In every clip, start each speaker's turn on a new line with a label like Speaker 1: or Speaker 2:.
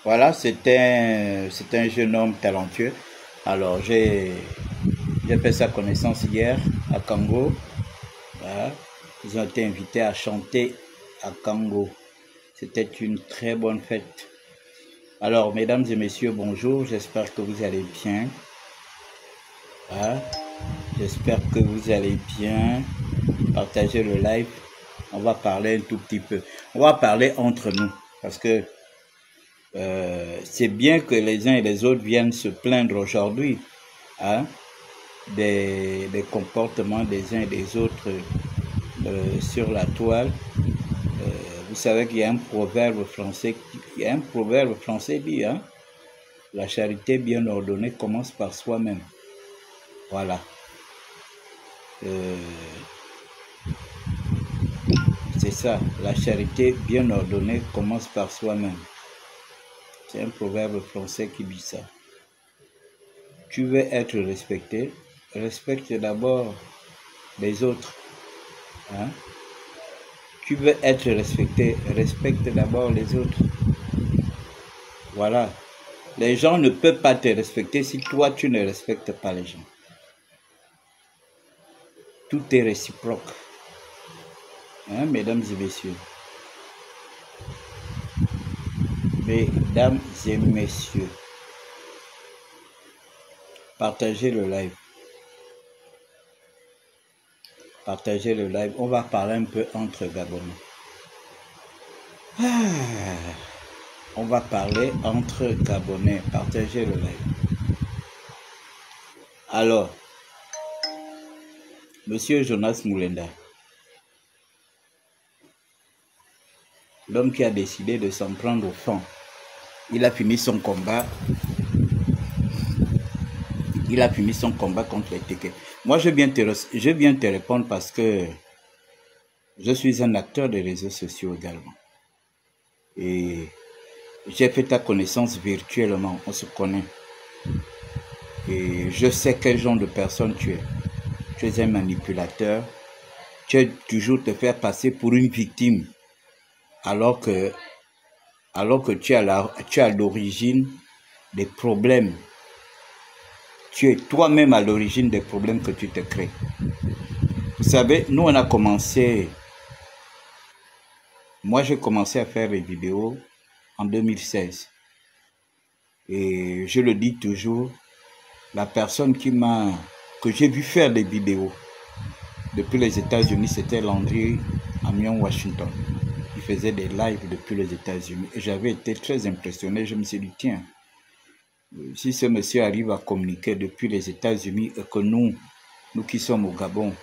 Speaker 1: Voilà, c'est un jeune homme talentueux. Alors, j'ai fait sa connaissance hier à Kango. Voilà. Ils ont été invités à chanter à Kango. C'était une très bonne fête. Alors, mesdames et messieurs, bonjour. J'espère que vous allez bien. Voilà. J'espère que vous allez bien. Partagez le live. On va parler un tout petit peu. On va parler entre nous. Parce que c'est bien que les uns et les autres viennent se plaindre aujourd'hui, hein, des comportements des uns et des autres sur la toile. Vous savez qu'il y a un proverbe français, dit, hein, la charité bien ordonnée commence par soi-même. Voilà. C'est ça, la charité bien ordonnée commence par soi-même. C'est un proverbe français qui dit ça. Tu veux être respecté, respecte d'abord les autres. Hein? Tu veux être respecté, respecte d'abord les autres. Voilà. Les gens ne peuvent pas te respecter si toi tu ne respectes pas les gens. Tout est réciproque. Hein, mesdames et messieurs. Mesdames et messieurs. Partagez le live. Partagez le live. On va parler un peu entre Gabonais. On va parler entre Gabonais. Partagez le live. Alors, Monsieur Jonas Moulenda, l'homme qui a décidé de s'en prendre au fond, il a fini son combat. Il a fini son combat contre les tickets. Moi, je viens te répondre parce que je suis un acteur des réseaux sociaux également. Et j'ai fait ta connaissance virtuellement, on se connaît. Et je sais quel genre de personne tu es. Tu es un manipulateur. Tu es toujours te faire passer pour une victime. Alors que tu as l'origine des problèmes. Tu es toi-même à l'origine des problèmes que tu te crées. Vous savez, nous on a commencé... Moi j'ai commencé à faire des vidéos en 2016. Et je le dis toujours, la personne que j'ai vu faire des vidéos depuis les États-Unis, c'était Landry Amion Washington. Il faisait des lives depuis les États-Unis. Et j'avais été très impressionné. Je me suis dit, tiens, si ce monsieur arrive à communiquer depuis les États-Unis et que nous qui sommes au Gabon,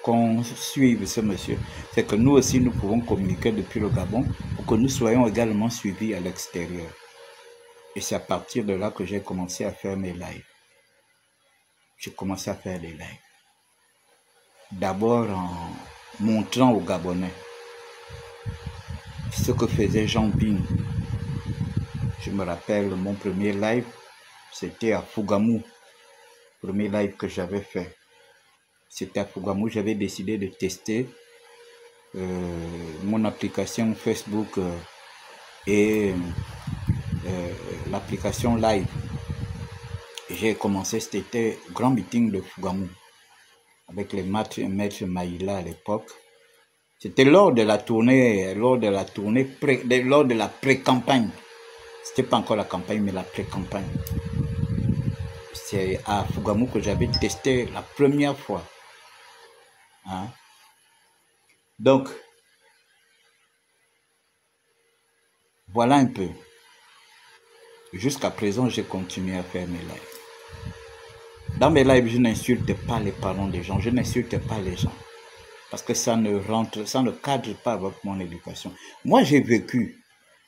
Speaker 1: qu'on suive ce monsieur, c'est que nous aussi, nous pouvons communiquer depuis le Gabon pour que nous soyons également suivis à l'extérieur. Et c'est à partir de là que j'ai commencé à faire mes lives. J'ai commencé à faire des lives. D'abord en montrant aux Gabonais ce que faisait Jean Bing. Je me rappelle, mon premier live, c'était à Fougamou. Premier live que j'avais fait. C'était à Fougamou. J'avais décidé de tester mon application Facebook et l'application live. J'ai commencé, c'était grand meeting de Fougamou avec les maîtres Maïla à l'époque. C'était lors de la pré-campagne. C'était pas encore la campagne, mais la pré-campagne. C'est à Fougamou que j'avais testé la première fois. Hein? Donc, voilà un peu. Jusqu'à présent, j'ai continué à faire mes lives. Dans mes lives, je n'insulte pas les parents des gens, je n'insulte pas les gens. Parce que ça ne cadre pas avec mon éducation. Moi,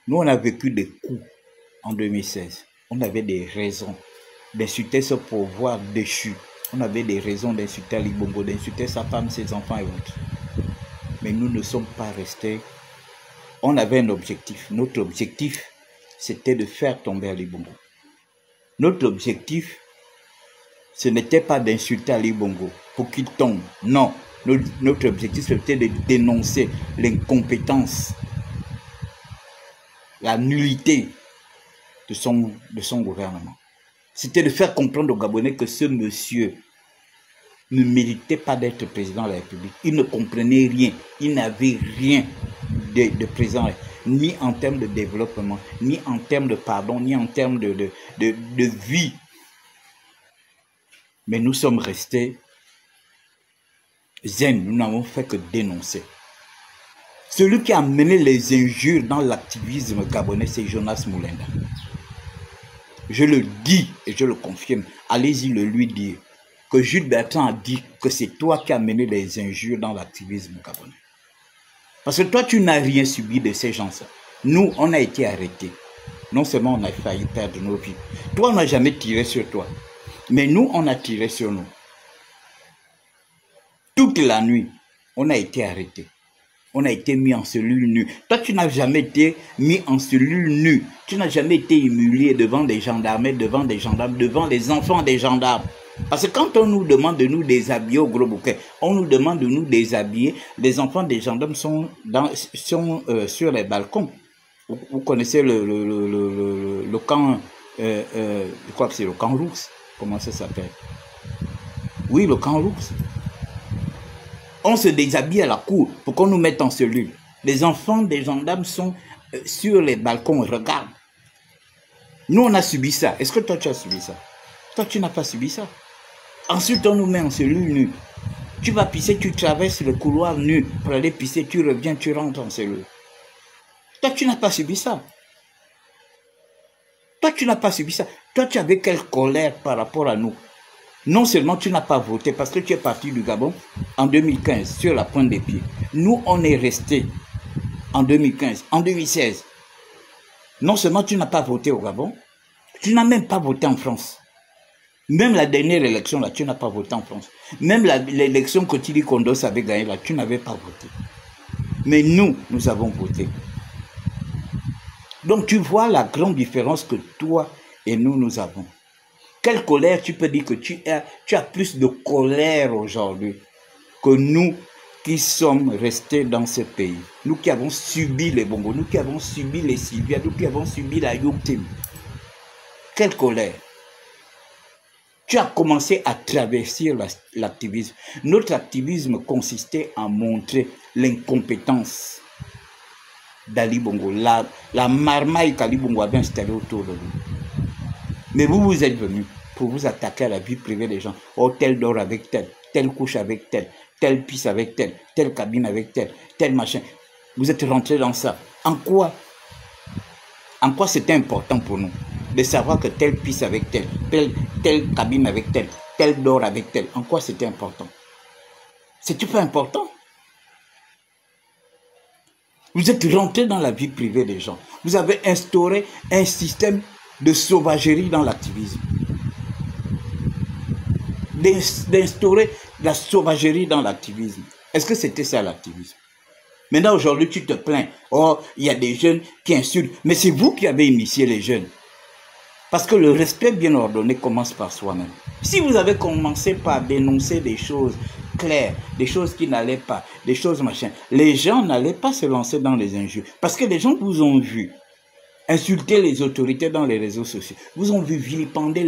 Speaker 1: nous on a vécu des coups en 2016. On avait des raisons d'insulter ce pouvoir déchu. On avait des raisons d'insulter Ali Bongo, d'insulter sa femme, ses enfants et autres. Mais nous ne sommes pas restés. On avait un objectif. Notre objectif, c'était de faire tomber Ali Bongo. Notre objectif, ce n'était pas d'insulter Ali Bongo pour qu'il tombe. Non. Notre objectif, c'était de dénoncer l'incompétence la nullité de son gouvernement. C'était de faire comprendre aux Gabonais que ce monsieur ne méritait pas d'être président de la République. Il ne comprenait rien. Il n'avait rien de président, ni en termes de développement, ni en termes de pardon, ni en termes de vie. Mais nous sommes restés zen. Nous n'avons fait que dénoncer. Celui qui a mené les injures dans l'activisme gabonais, c'est Jonas Moulenda. Je le dis et je le confirme. Allez-y le lui dire. Que Jules Bertrand a dit que c'est toi qui as mené les injures dans l'activisme gabonais. Parce que toi, tu n'as rien subi de ces gens-là. Nous, on a été arrêtés. Non seulement on a failli perdre nos vies. Toi, on n'a jamais tiré sur toi. Mais nous, on a tiré sur nous. Toute la nuit, on a été arrêtés. On a été mis en cellule nue. Toi, tu n'as jamais été mis en cellule nue. Tu n'as jamais été humilié devant des gendarmes, devant des gendarmes, devant les enfants des gendarmes. Parce que quand on nous demande de nous déshabiller au gros bouquet, on nous demande de nous déshabiller, les enfants des gendarmes sont sur les balcons. Vous connaissez le camp, je crois que c'est le camp Roux. Comment ça s'appelle? Oui, le camp Roux. On se déshabille à la cour pour qu'on nous mette en cellule. Les enfants des gendarmes sont sur les balcons, regarde. Nous, on a subi ça. Est-ce que toi, tu as subi ça? Toi, tu n'as pas subi ça. Ensuite, on nous met en cellule nue. Tu vas pisser, tu traverses le couloir nu pour aller pisser, tu reviens, tu rentres en cellule. Toi, tu n'as pas subi ça. Toi, tu n'as pas subi ça. Toi, tu avais quelle colère par rapport à nous? Non seulement tu n'as pas voté parce que tu es parti du Gabon en 2015 sur la pointe des pieds. Nous, on est restés en 2015, en 2016. Non seulement tu n'as pas voté au Gabon, tu n'as même pas voté en France. Même la dernière élection, là, tu n'as pas voté en France. Même l'élection que Tili Kondos avait gagnée, là, tu n'avais pas voté. Mais nous, nous avons voté. Donc, tu vois la grande différence que toi et nous avons. Quelle colère, tu peux dire que tu as plus de colère aujourd'hui que nous qui sommes restés dans ce pays. Nous qui avons subi les Bongo, nous qui avons subi les Sylvia, nous qui avons subi la Yuktim. Quelle colère. Tu as commencé à traverser l'activisme. Notre activisme consistait à montrer l'incompétence d'Ali Bongo, la marmaille qu'Ali Bongo avait installée autour de nous. Mais vous êtes venus pour vous attaquer à la vie privée des gens. Oh, tel dort avec tel, telle couche avec tel, telle pisse avec tel, telle cabine avec tel machin. Vous êtes rentrés dans ça. En quoi c'était important pour nous de savoir que telle pisse avec tel, telle cabine avec tel dort avec tel. En quoi c'était important? C'est-tu pas important? Vous êtes rentrés dans la vie privée des gens. Vous avez instauré un système de sauvagerie dans l'activisme. D'instaurer la sauvagerie dans l'activisme. Est-ce que c'était ça l'activisme? Maintenant, aujourd'hui, tu te plains. Oh, il y a des jeunes qui insultent. Mais c'est vous qui avez initié les jeunes. Parce que le respect bien ordonné commence par soi-même. Si vous avez commencé par dénoncer des choses claires, des choses qui n'allaient pas, des choses machin, les gens n'allaient pas se lancer dans les injures. Parce que les gens vous ont vu insulter les autorités dans les réseaux sociaux. Vous ont vu vilipender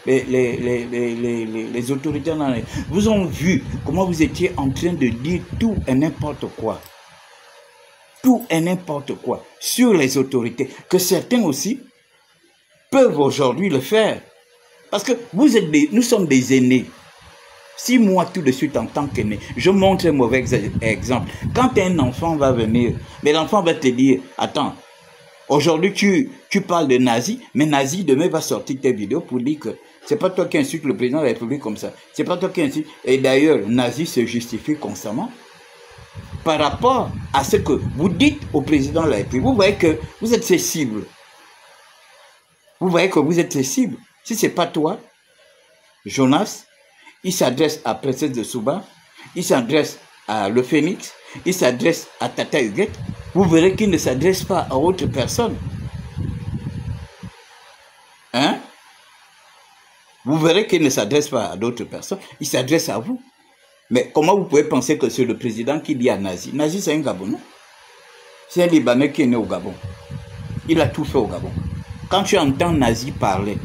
Speaker 1: les autorités dans les... Vous ont vu comment vous étiez en train de dire tout et n'importe quoi. Tout et n'importe quoi sur les autorités. Que certains aussi peuvent aujourd'hui le faire. Parce que nous sommes des aînés. Si moi, tout de suite, en tant qu'aîné, je montre un mauvais exemple. Quand un enfant va venir, mais l'enfant va te dire, attends, aujourd'hui, tu parles de nazi, mais nazi, demain, va sortir tes vidéos pour dire que c'est pas toi qui insulte le président de la République comme ça. C'est pas toi qui insulte. Et d'ailleurs, nazi se justifie constamment par rapport à ce que vous dites au président de la République. Vous voyez que vous êtes ses cibles. Vous voyez que vous êtes ses cibles. Si c'est pas toi, Jonas, il s'adresse à Princesse de Souba, il s'adresse à Le Phénix, il s'adresse à Tata Huguette. Vous verrez qu'il ne s'adresse pas à autre personne. Hein? Vous verrez qu'il ne s'adresse pas à d'autres personnes. Il s'adresse à vous. Mais comment vous pouvez penser que c'est le président qui dit à Nazi? Nazi, c'est un Gabonais. C'est un Libanais qui est né au Gabon. Il a tout fait au Gabon. Quand tu entends Nazi parler,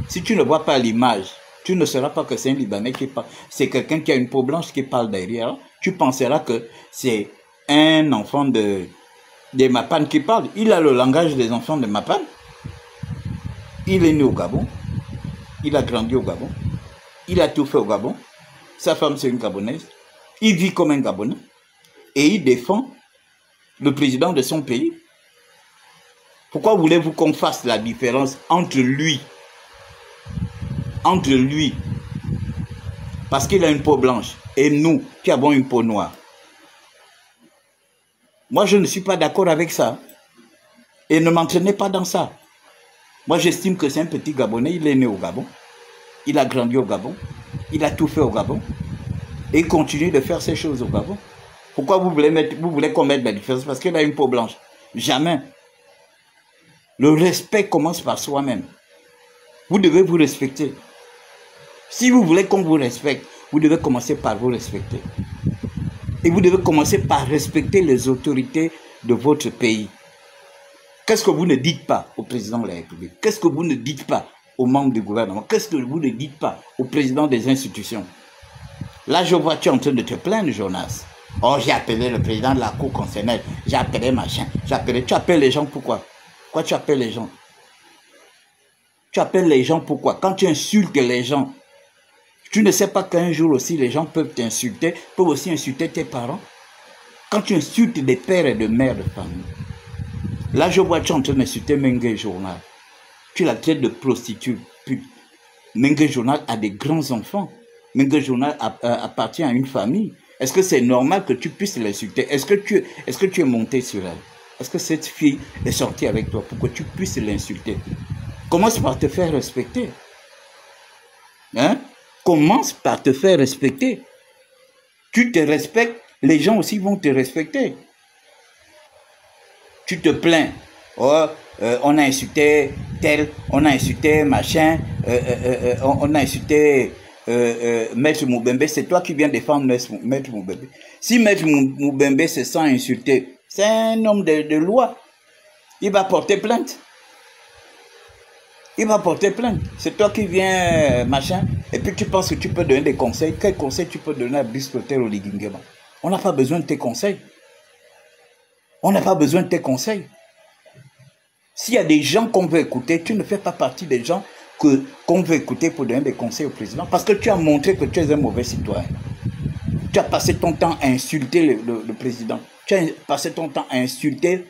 Speaker 1: si tu ne vois pas l'image, tu ne sauras pas que c'est un Libanais qui parle. C'est quelqu'un qui a une peau blanche qui parle derrière. Tu penseras que c'est un enfant de Mapan qui parle. Il a le langage des enfants de Mapan. Il est né au Gabon. Il a grandi au Gabon. Il a tout fait au Gabon. Sa femme, c'est une Gabonaise. Il vit comme un Gabonais. Et il défend le président de son pays. Pourquoi voulez-vous qu'on fasse la différence entre lui, parce qu'il a une peau blanche, et nous qui avons une peau noire? Moi, je ne suis pas d'accord avec ça. Et ne m'entraînez pas dans ça. Moi, j'estime que c'est un petit Gabonais. Il est né au Gabon. Il a grandi au Gabon. Il a tout fait au Gabon. Et il continue de faire ces choses au Gabon. Pourquoi vous voulez qu'on mette la différence? Parce qu'il a une peau blanche. Jamais. Le respect commence par soi-même. Vous devez vous respecter. Si vous voulez qu'on vous respecte, vous devez commencer par vous respecter. Et vous devez commencer par respecter les autorités de votre pays. Qu'est-ce que vous ne dites pas au président de la République? Qu'est-ce que vous ne dites pas aux membres du gouvernement? Qu'est-ce que vous ne dites pas au président des institutions? Là, je vois, tu es en train de te plaindre, Jonas. Oh, j'ai appelé le président de la Cour constitutionnelle. J'ai appelé machin. Tu appelles les gens pourquoi? Pourquoi tu appelles les gens? Tu appelles les gens pourquoi? Quand tu insultes les gens, tu ne sais pas qu'un jour aussi les gens peuvent t'insulter, peuvent aussi insulter tes parents. Quand tu insultes des pères et des mères de famille. Là, je vois, tu es en train d'insulter Mengue Journal. Tu la traites de prostituée, pute. Mengue Journal a des grands enfants. Mengue Journal appartient à une famille. Est-ce que c'est normal que tu puisses l'insulter? Est-ce que tu es monté sur elle? Est-ce que cette fille est sortie avec toi pour que tu puisses l'insulter? Commence par te faire respecter. Hein? Commence par te faire respecter. Tu te respectes, les gens aussi vont te respecter. Tu te plains. Oh, on a insulté tel, on a insulté machin, on a insulté Maître Moubembe. C'est toi qui viens défendre Maître Moubembe. Si Maître Moubembe se sent insulté, c'est un homme de loi. Il va porter plainte. Il va porter plainte. C'est toi qui viens machin. Et puis tu penses que tu peux donner des conseils. Quels conseils tu peux donner à Brice Clotaire Oligui-Nguema? On n'a pas besoin de tes conseils. On n'a pas besoin de tes conseils. S'il y a des gens qu'on veut écouter, tu ne fais pas partie des gens qu'on veut écouter pour donner des conseils au président. Parce que tu as montré que tu es un mauvais citoyen. Tu as passé ton temps à insulter le président. Tu as passé ton temps à insulter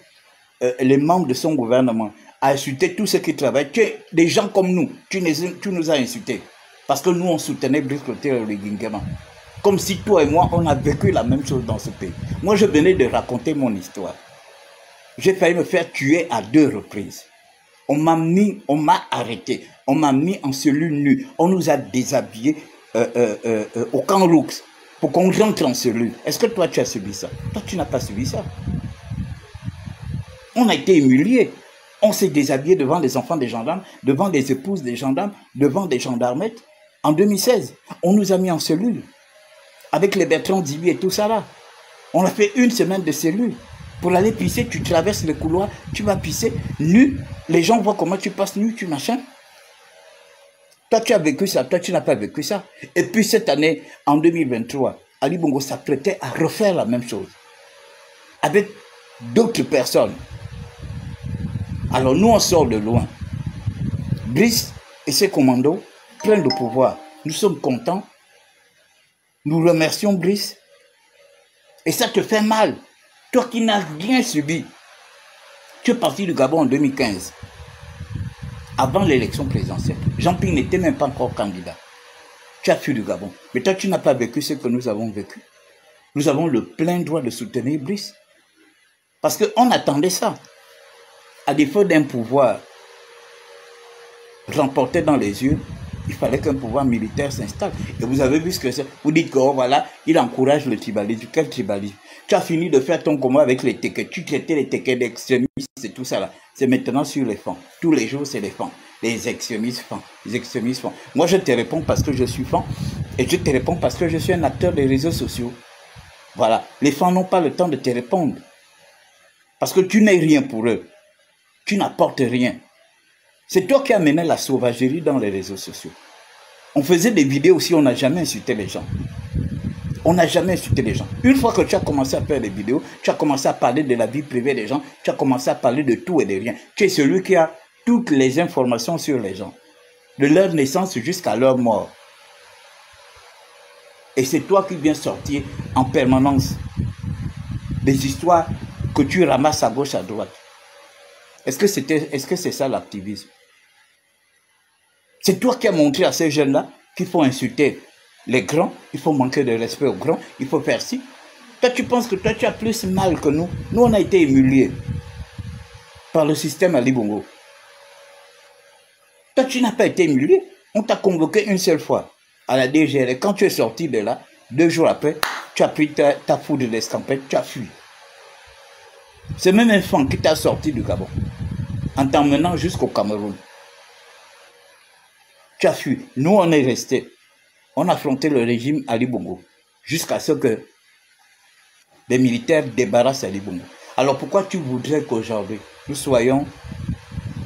Speaker 1: les membres de son gouvernement, à insulter tous ceux qui travaillent. Tu es des gens comme nous. Tu nous as insultés. Parce que nous, on soutenait Brice Clotaire Oligui-Nguema. Comme si toi et moi, on a vécu la même chose dans ce pays. Moi, je venais de raconter mon histoire. J'ai failli me faire tuer à 2 reprises. On m'a arrêté. On m'a mis en cellule nue. On nous a déshabillés au camp Roux pour qu'on rentre en cellule. Est-ce que toi, tu as subi ça? Toi, tu n'as pas subi ça. On a été humiliés. On s'est déshabillé devant les enfants des gendarmes, devant les épouses des gendarmes, devant des gendarmettes. En 2016, on nous a mis en cellule. Avec les Bertrand Dibi et tout ça là. On a fait 1 semaine de cellule. Pour aller pisser, tu traverses le couloir, tu vas pisser nu. Les gens voient comment tu passes nu, tu machin. Toi, tu as vécu ça, toi, tu n'as pas vécu ça. Et puis cette année, en 2023, Ali Bongo s'apprêtait à refaire la même chose. Avec d'autres personnes. Alors nous, on sort de loin. Brice et ses commandos prennent le pouvoir. Nous sommes contents. Nous remercions Brice. Et ça te fait mal. Toi qui n'as rien subi. Tu es parti du Gabon en 2015. Avant l'élection présidentielle. Jean-Pierre n'était même pas encore candidat. Tu as fui du Gabon. Mais toi, tu n'as pas vécu ce que nous avons vécu. Nous avons le plein droit de soutenir Brice. Parce qu'on attendait ça. À défaut d'un pouvoir remporté dans les yeux, il fallait qu'un pouvoir militaire s'installe. Et vous avez vu ce que c'est. Vous dites que oh, voilà, il encourage le tribalisme. Quel tribalisme? Tu as fini de faire ton combat avec les Tékés. Tu traitais les Tékés d'extrémistes et tout ça là. C'est maintenant sur les fonds. Tous les jours, c'est les fonds. Les extrémistes fonds. Les extrémistes fonds. Moi, je te réponds parce que je suis fan. Et je te réponds parce que je suis un acteur des réseaux sociaux. Voilà. Les fonds n'ont pas le temps de te répondre. Parce que tu n'es rien pour eux. Tu n'apportes rien. C'est toi qui as mené la sauvagerie dans les réseaux sociaux. On faisait des vidéos aussi, on n'a jamais insulté les gens. On n'a jamais insulté les gens. Une fois que tu as commencé à faire des vidéos, tu as commencé à parler de la vie privée des gens, tu as commencé à parler de tout et de rien. Tu es celui qui a toutes les informations sur les gens, de leur naissance jusqu'à leur mort. Et c'est toi qui viens sortir en permanence des histoires que tu ramasses à gauche, à droite. Est-ce que c'est ça l'activisme? C'est toi qui as montré à ces jeunes-là qu'il faut insulter les grands, il faut manquer de respect aux grands, il faut faire ci. Toi, tu penses que toi, tu as plus mal que nous. Nous, on a été humiliés par le système Ali Bongo. Toi, tu n'as pas été humilié. On t'a convoqué une seule fois à la DGR. Et quand tu es sorti de là, 2 jours après, tu as pris ta foudre d'escampette, tu as fui. C'est même un fan qui t'a sorti du Gabon en t'emmenant jusqu'au Cameroun. Tu as fui. Nous, on est restés. On a affronté le régime Ali Bongo jusqu'à ce que les militaires débarrassent Ali Bongo. Alors pourquoi tu voudrais qu'aujourd'hui nous soyons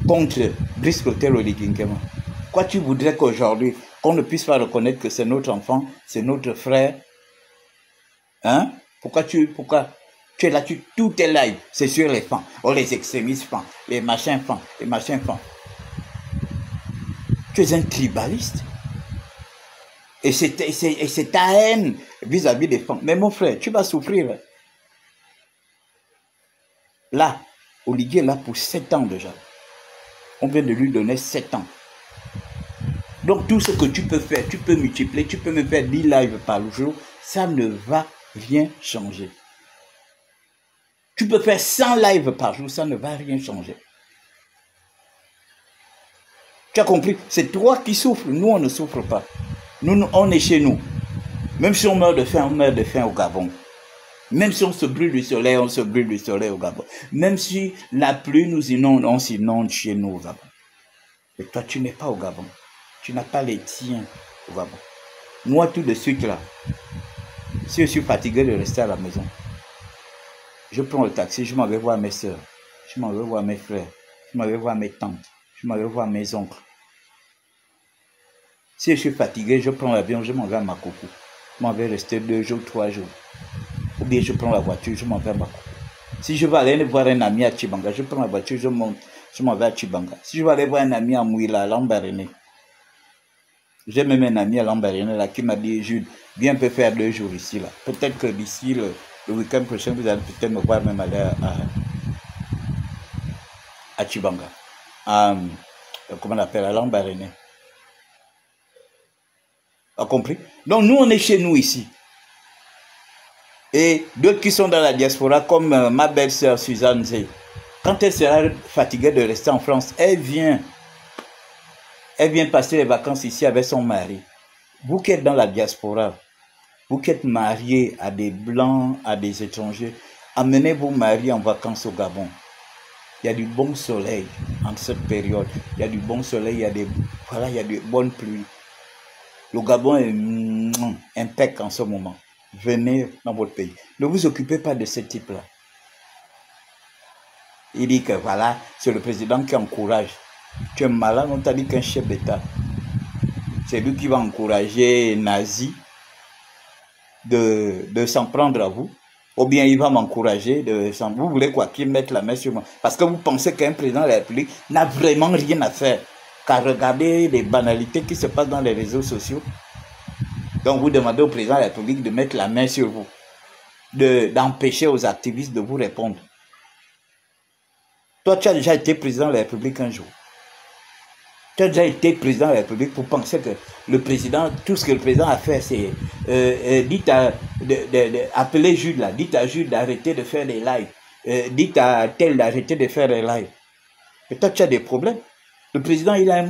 Speaker 1: contre Brice Clotaire Oligui Nguema? Pourquoi tu voudrais qu'aujourd'hui qu'on ne puisse pas reconnaître que c'est notre enfant, c'est notre frère? Hein? Pourquoi tu es là, tout est live, c'est sur les fans. Oh, les extrémistes fans, les machins fans, les machins fans. Tu es un tribaliste. Et c'est ta haine vis-à-vis des femmes. Mais mon frère, tu vas souffrir. Là, Olivier est là pour 7 ans déjà. On vient de lui donner 7 ans. Donc tout ce que tu peux faire, tu peux multiplier, tu peux me faire 10 lives par jour, ça ne va rien changer. Tu peux faire 100 lives par jour, ça ne va rien changer. Tu as compris? C'est toi qui souffres, nous on ne souffre pas. Nous, on est chez nous. Même si on meurt de faim, au Gabon. Même si on se brûle du soleil, on se brûle du soleil au Gabon. Même si la pluie nous inonde, on s'inonde chez nous au Gabon. Et toi, tu n'es pas au Gabon. Tu n'as pas les tiens au Gabon. Moi, tout de suite là, si je suis fatigué de rester à la maison, je prends le taxi, je m'en vais voir mes soeurs, je m'en vais voir mes frères, je m'en vais voir mes tantes, je m'en vais voir mes oncles. Si je suis fatigué, je prends l'avion, je m'en vais à Makoko. Je m'en vais rester 2 jours, 3 jours. Ou bien je prends la voiture, je m'en vais à Makoko. Si je veux aller voir un ami à Tchibanga, je prends la voiture, je monte, je m'en vais à Tchibanga. Si je veux aller voir un ami à Mouila, à Lambaréné. J'ai même un ami à Lambaréné là qui m'a dit, Jules, viens un peu faire 2 jours ici là. Peut-être que d'ici le week-end prochain, vous allez peut-être me voir même aller à Tchibanga. Comment on appelle, à Lambaréné. A compris? Donc nous on est chez nous ici. Et d'autres qui sont dans la diaspora, comme ma belle-sœur Suzanne Zé, quand elle sera fatiguée de rester en France, elle vient passer les vacances ici avec son mari. Vous qui êtes dans la diaspora, vous qui êtes mariés à des blancs, à des étrangers, amenez vos maris en vacances au Gabon. Il y a du bon soleil en cette période. Il y a du bon soleil, il y a de bonnes pluies. Le Gabon est impec en ce moment. Venez dans votre pays. Ne vous occupez pas de ce type-là. Il dit que voilà, c'est le président qui encourage. Tu es malade, on t'a dit qu'un chef d'État, c'est lui qui va encourager les nazis de s'en prendre à vous. Ou bien il va m'encourager de s'en... Vous voulez quoi? Qu'il mette la main sur moi? Parce que vous pensez qu'un président de la République n'a vraiment rien à faire. Car regardez les banalités qui se passent dans les réseaux sociaux. Donc vous demandez au président de la République de mettre la main sur vous, d'empêcher aux activistes de vous répondre. Toi, tu as déjà été président de la République un jour. Tu as déjà été président de la République pour penser que le président, tout ce que le président a fait, c'est appeler Jude là, dites à Jude d'arrêter de faire les lives, dites à tel d'arrêter de faire les lives. Et toi, tu as des problèmes. Le président, il a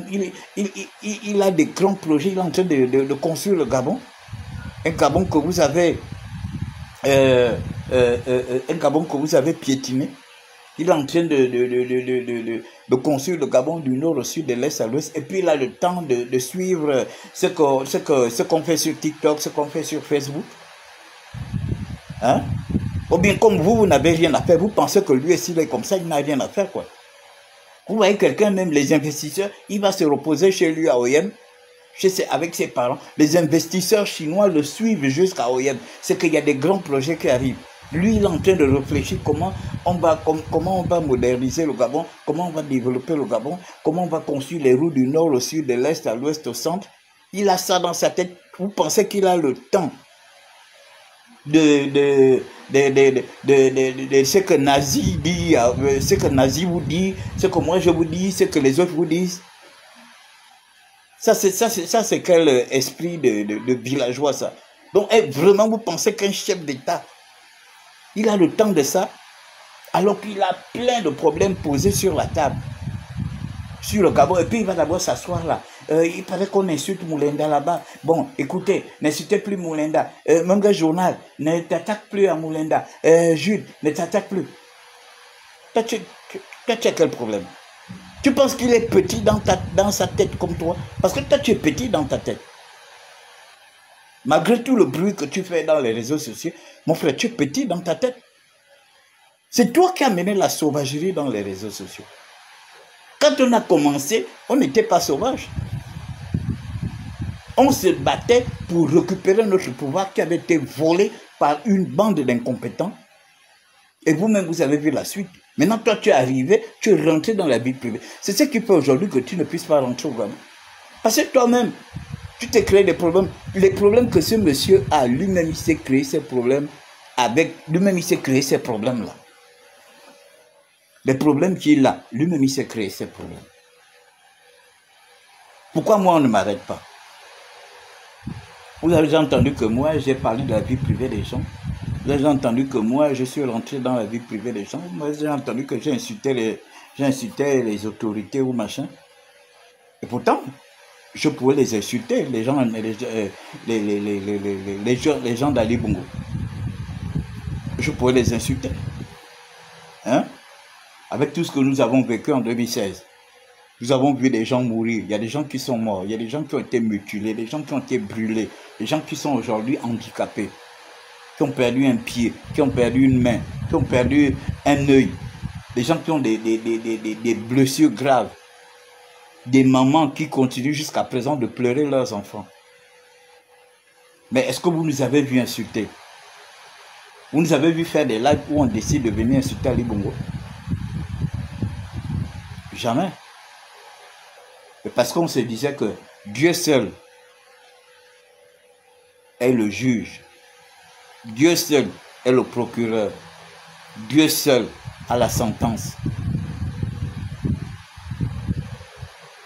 Speaker 1: des grands projets, il est en train de construire le Gabon. Un Gabon que vous avez, piétiné. Il est en train de construire le Gabon du nord au sud, de l'est à l'ouest. Et puis il a le temps de suivre ce qu'on fait sur TikTok, ce qu'on fait sur Facebook. Hein? Ou bien comme vous n'avez rien à faire, vous pensez que lui, s'il est comme ça, il n'a rien à faire, quoi. Vous voyez quelqu'un, même les investisseurs, il va se reposer chez lui à OIM, avec ses parents. Les investisseurs chinois le suivent jusqu'à OIM. C'est qu'il y a des grands projets qui arrivent. Lui, il est en train de réfléchir comment on va moderniser le Gabon, comment on va développer le Gabon, comment on va construire les routes du nord au sud, de l'est à l'ouest au centre. Il a ça dans sa tête. Vous pensez qu'il a le temps de ce que Nazi dit, ce que Nazi vous dit, ce que moi je vous dis, ce que les autres vous disent? Ça c'est quel esprit de villageois, ça? Donc, vraiment, vous pensez qu'un chef d'État, il a le temps de ça, alors qu'il a plein de problèmes posés sur la table, sur le Gabon, et puis il va d'abord s'asseoir là. Il paraît qu'on insulte Moulenda là-bas. Bon, écoutez, n'insultez plus Moulenda. Même le journal, ne t'attaque plus à Moulenda. Jude, ne t'attaque plus. Toi, tu as quel problème? Tu penses qu'il est petit dans sa tête comme toi? Parce que toi, tu es petit dans ta tête. Malgré tout le bruit que tu fais dans les réseaux sociaux, mon frère, tu es petit dans ta tête. C'est toi qui as mené la sauvagerie dans les réseaux sociaux. Quand on a commencé, on n'était pas sauvage. On se battait pour récupérer notre pouvoir qui avait été volé par une bande d'incompétents. Et vous-même, vous avez vu la suite. Maintenant, toi, tu es arrivé, tu es rentré dans la vie privée. C'est ce qui fait aujourd'hui que tu ne puisses pas rentrer au Gabon. Parce que toi-même, tu t'es créé des problèmes. Les problèmes que ce monsieur a, lui-même, il s'est créé ces problèmes avec... Lui-même, il s'est créé ces problèmes-là. Les problèmes qu'il a, lui-même, il s'est créé ces problèmes. Pourquoi moi, on ne m'arrête pas? Vous avez déjà entendu que moi, j'ai parlé de la vie privée des gens. Vous avez entendu que moi, je suis rentré dans la vie privée des gens. Moi, j'ai entendu que j'ai insulté les autorités ou machin. Et pourtant, je pouvais les insulter, les gens d'Ali Bongo. Je pouvais les insulter. Hein? Avec tout ce que nous avons vécu en 2016. Nous avons vu des gens mourir. Il y a des gens qui sont morts. Il y a des gens qui ont été mutilés, des gens qui ont été brûlés, des gens qui sont aujourd'hui handicapés, qui ont perdu un pied, qui ont perdu une main, qui ont perdu un œil, des gens qui ont des blessures graves, des mamans qui continuent jusqu'à présent de pleurer leurs enfants. Mais est-ce que vous nous avez vu insulter? Vous nous avez vu faire des lives où on décide de venir insulter Ali Bongo? Jamais. Parce qu'on se disait que Dieu seul est le juge. Dieu seul est le procureur. Dieu seul a la sentence.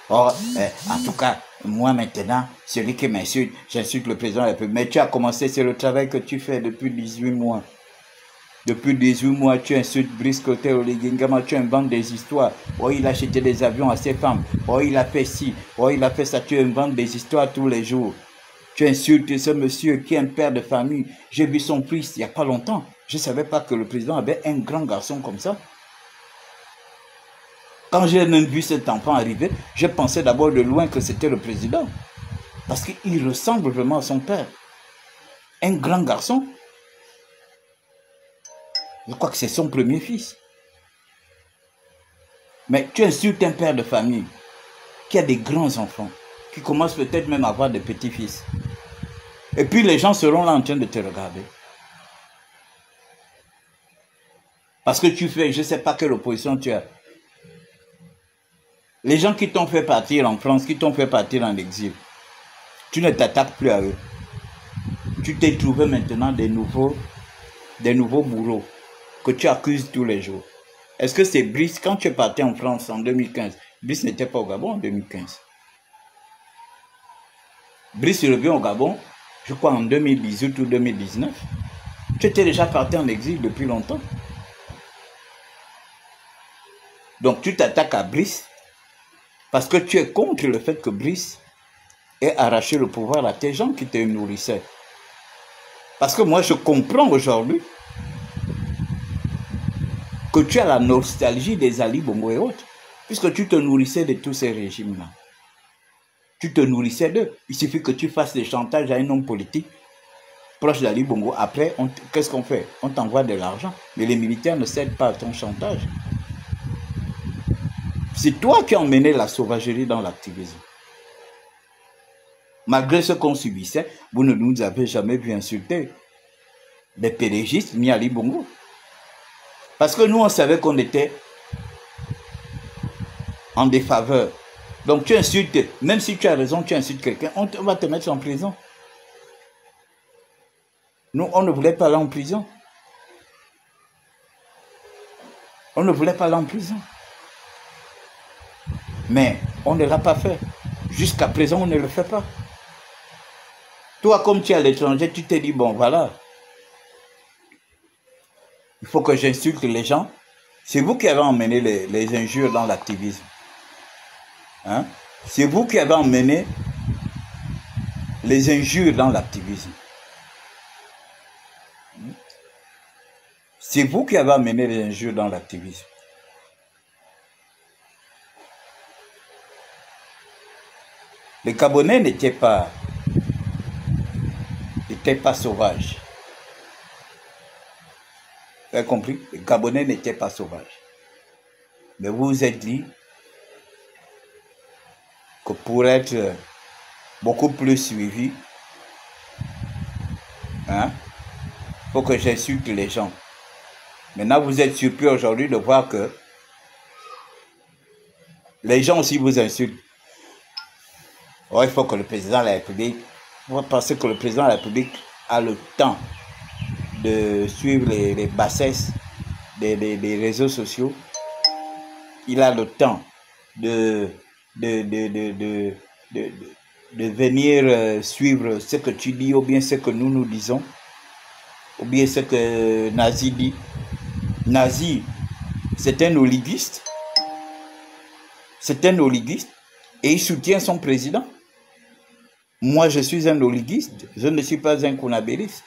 Speaker 1: Or, en tout cas, moi maintenant, celui qui m'insulte, j'insulte le président de la République. Mais tu as commencé, c'est le travail que tu fais depuis 18 mois. Depuis 18 mois, tu insultes Brice Côté Oligingama, tu inventes des histoires. Oh, il a acheté des avions à ses femmes. Oh, il a fait ci. Oh, il a fait ça. Tu inventes des histoires tous les jours. Tu insultes ce monsieur qui est un père de famille. J'ai vu son fils il n'y a pas longtemps. Je ne savais pas que le président avait un grand garçon comme ça. Quand j'ai même vu cet enfant arriver, j'ai pensé d'abord de loin que c'était le président. Parce qu'il ressemble vraiment à son père. Un grand garçon. Je crois que c'est son premier fils. Mais tu insultes un père de famille qui a des grands enfants, qui commence peut-être même à avoir des petits-fils. Et puis les gens seront là en train de te regarder. Parce que tu fais, je ne sais pas quelle opposition tu as. Les gens qui t'ont fait partir en France, qui t'ont fait partir en exil, tu ne t'attaques plus à eux. Tu t'es trouvé maintenant des nouveaux bourreaux que tu accuses tous les jours. Est-ce que c'est Brice, quand tu es parti en France en 2015, Brice n'était pas au Gabon en 2015. Brice revient au Gabon, je crois en 2018 ou 2019. Tu étais déjà parti en exil depuis longtemps. Donc tu t'attaques à Brice parce que tu es contre le fait que Brice ait arraché le pouvoir à tes gens qui te nourrissaient. Parce que moi je comprends aujourd'hui que tu as la nostalgie des Ali Bongo et autres, puisque tu te nourrissais de tous ces régimes-là. Tu te nourrissais d'eux. Il suffit que tu fasses des chantages à un homme politique proche d'Ali Bongo. Après, qu'est-ce qu'on fait? On t'envoie de l'argent. Mais les militaires ne cèdent pas à ton chantage. C'est toi qui as emmené la sauvagerie dans l'activisme. Malgré ce qu'on subissait, vous ne nous avez jamais vu insulter des pédégistes ni Ali Bongo. Parce que nous, on savait qu'on était en défaveur. Donc tu insultes, même si tu as raison, tu insultes quelqu'un, on va te mettre en prison. Nous, on ne voulait pas aller en prison. On ne voulait pas aller en prison. Mais on ne l'a pas fait. Jusqu'à présent, on ne le fait pas. Toi, comme tu es à l'étranger, tu t'es dit, bon, voilà. Il faut que j'insulte les gens. C'est vous qui avez emmené les injures dans l'activisme. Hein? C'est vous qui avez emmené les injures dans l'activisme. C'est vous qui avez amené les injures dans l'activisme. Les Gabonais n'étaient pas sauvages. Vous avez compris? Les Gabonais n'étaient pas sauvages. Mais vous vous êtes dit que pour être beaucoup plus suivi, hein, faut que j'insulte les gens. Maintenant, vous êtes surpris aujourd'hui de voir que les gens aussi vous insultent. Oh, il faut que le président de la République, vous pensez que le président de la République a le temps de suivre les bassesses des réseaux sociaux. Il a le temps de venir suivre ce que tu dis, ou bien ce que nous disons, ou bien ce que Nazi dit. Nazi, c'est un oliguiste. C'est un oliguiste et il soutient son président. Moi, je suis un oliguiste, je ne suis pas un kounabéliste.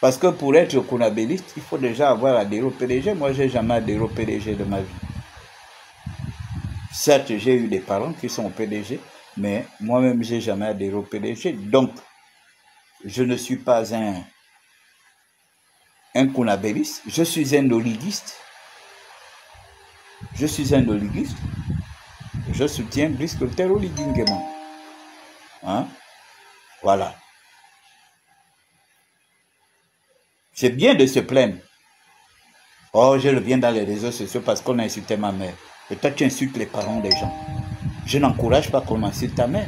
Speaker 1: Parce que pour être kounabéliste, il faut déjà avoir adhéré au PDG. Moi, je n'ai jamais adhéré au PDG de ma vie. Certes, j'ai eu des parents qui sont au PDG, mais moi-même, je n'ai jamais adhéré au PDG. Donc, je ne suis pas un kounabéliste, je suis un oliguiste. Je suis un oliguiste. Je soutiens Brice Clotaire Oligui Nguema. Hein? Voilà. C'est bien de se plaindre. Oh, je reviens dans les réseaux sociaux parce qu'on a insulté ma mère. Et toi, tu insultes les parents des gens. Je n'encourage pas qu'on insulte ta mère.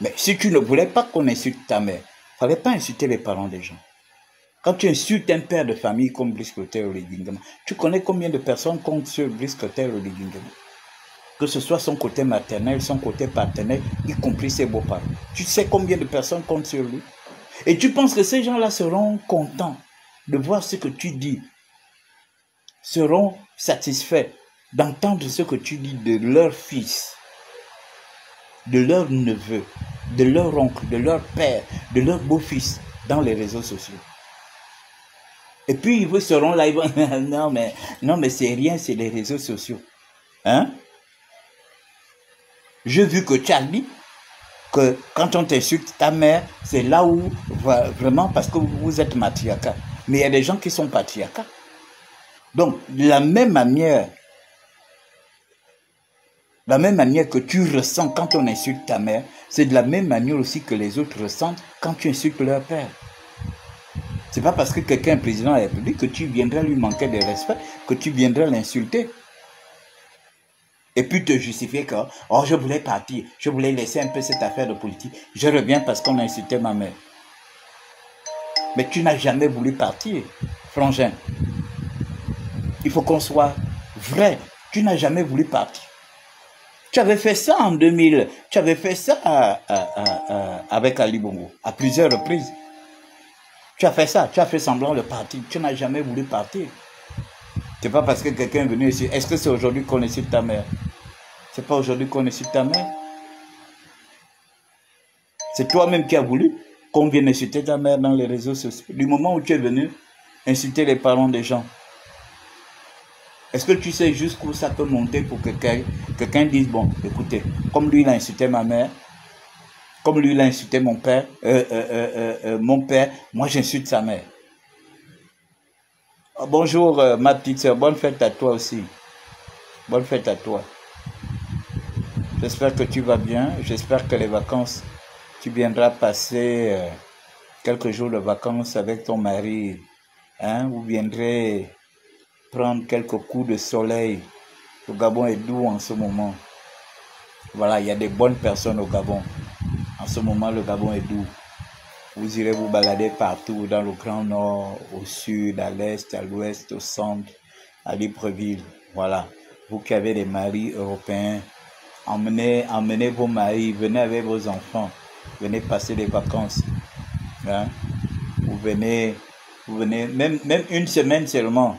Speaker 1: Mais si tu ne voulais pas qu'on insulte ta mère, il ne fallait pas insulter les parents des gens. Quand tu insultes un père de famille comme Brice Clotaire Oligui Nguema, tu connais combien de personnes comptent sur Brice Clotaire Oligui Nguema? Que ce soit son côté maternel, son côté paternel, y compris ses beaux-parents. Tu sais combien de personnes comptent sur lui? Et tu penses que ces gens-là seront contents de voir ce que tu dis, seront satisfaits d'entendre ce que tu dis de leur fils, de leur neveu, de leur oncle, de leur père, de leur beau-fils dans les réseaux sociaux. Et puis ils seront là, ils vont non mais c'est rien, c'est les réseaux sociaux. Hein? J'ai vu que tu as dit que quand on t'insulte ta mère, c'est là où, vraiment, parce que vous êtes matriarcat. Mais il y a des gens qui sont patriarcats. Donc, de la même manière que tu ressens quand on insulte ta mère, c'est de la même manière aussi que les autres ressentent quand tu insultes leur père. C'est pas parce que quelqu'un est président de la République que tu viendras lui manquer de respect, que tu viendras l'insulter. Et puis te justifier que, oh, je voulais partir, je voulais laisser un peu cette affaire de politique. Je reviens parce qu'on a insulté ma mère. Mais tu n'as jamais voulu partir, frangin. Il faut qu'on soit vrai. Tu n'as jamais voulu partir. Tu avais fait ça en 2000. Tu avais fait ça avec Ali Bongo, à plusieurs reprises. Tu as fait ça, tu as fait semblant de partir. Tu n'as jamais voulu partir. C'est pas parce que quelqu'un est venu ici. Est-ce que c'est aujourd'hui qu'on insulte ta mère? C'est pas aujourd'hui qu'on insulte ta mère. C'est toi-même qui as voulu qu'on vienne insulter ta mère dans les réseaux sociaux. Du moment où tu es venu insulter les parents des gens. Est-ce que tu sais jusqu'où ça peut monter pour que quelqu'un dise, bon, écoutez, comme lui il a insulté ma mère, comme lui il a insulté mon père, moi j'insulte sa mère. Bonjour ma petite soeur, bonne fête à toi aussi. Bonne fête à toi. J'espère que tu vas bien. J'espère que les vacances, tu viendras passer quelques jours de vacances avec ton mari. Hein? Vous viendrez prendre quelques coups de soleil. Le Gabon est doux en ce moment. Voilà, il y a des bonnes personnes au Gabon. En ce moment, le Gabon est doux. Vous irez vous balader partout, dans le Grand Nord, au sud, à l'est, à l'ouest, au centre, à Libreville. Voilà. Vous qui avez des maris européens, emmenez vos maris, venez avec vos enfants, venez passer des vacances. Hein? Vous venez, même une semaine seulement,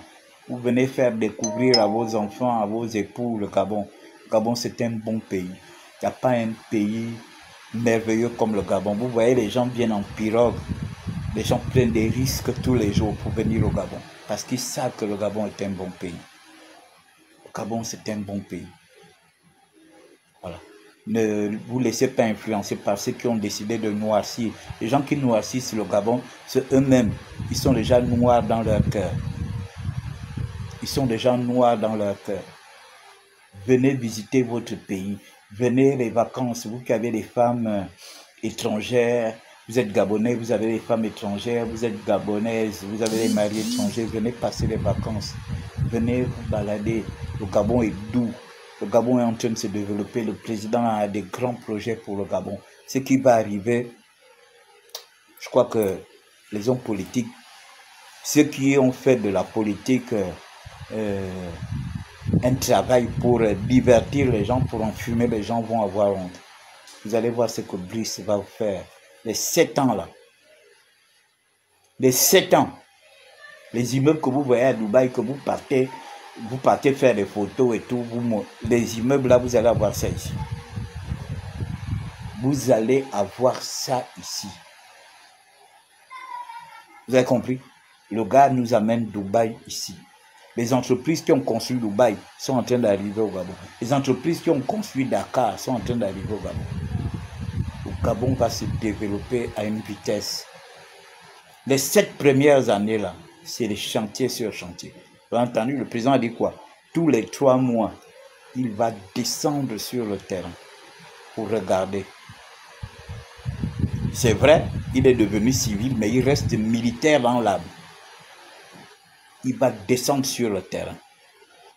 Speaker 1: vous venez faire découvrir à vos enfants, à vos époux le Gabon. Le Gabon, c'est un bon pays. Il n'y a pas un pays merveilleux comme le Gabon. Vous voyez, les gens viennent en pirogue. Les gens prennent des risques tous les jours pour venir au Gabon. Parce qu'ils savent que le Gabon est un bon pays. Le Gabon, c'est un bon pays. Voilà. Ne vous laissez pas influencer par ceux qui ont décidé de noircir. Les gens qui noircissent le Gabon, c'est eux-mêmes. Ils sont déjà noirs dans leur cœur. Ils sont déjà noirs dans leur cœur. Venez visiter votre pays. Venez les vacances. Vous qui avez des femmes étrangères, vous êtes Gabonais, vous avez des femmes étrangères, vous êtes Gabonaises, vous avez des maris étrangers. Venez passer les vacances. Venez vous balader. Le Gabon est doux. Le Gabon est en train de se développer. Le président a des grands projets pour le Gabon. Ce qui va arriver, je crois que les hommes politiques, ceux qui ont fait de la politique un travail pour divertir les gens, pour enfumer les gens, vont avoir honte. Vous allez voir ce que Brice va faire. Les 7 ans là. Les 7 ans. Les immeubles que vous voyez à Dubaï, que vous partez faire des photos et tout, les immeubles là, vous allez avoir ça ici. Vous allez avoir ça ici. Vous avez compris? Le gars nous amène Dubaï ici. Les entreprises qui ont construit Dubaï sont en train d'arriver au Gabon. Les entreprises qui ont construit Dakar sont en train d'arriver au Gabon. Le Gabon va se développer à une vitesse. Les 7 premières années là, c'est les chantiers sur chantier. Vous avez entendu, le président a dit quoi? Tous les 3 mois, il va descendre sur le terrain pour regarder. C'est vrai, il est devenu civil, mais il reste militaire dans l'âme. Il va descendre sur le terrain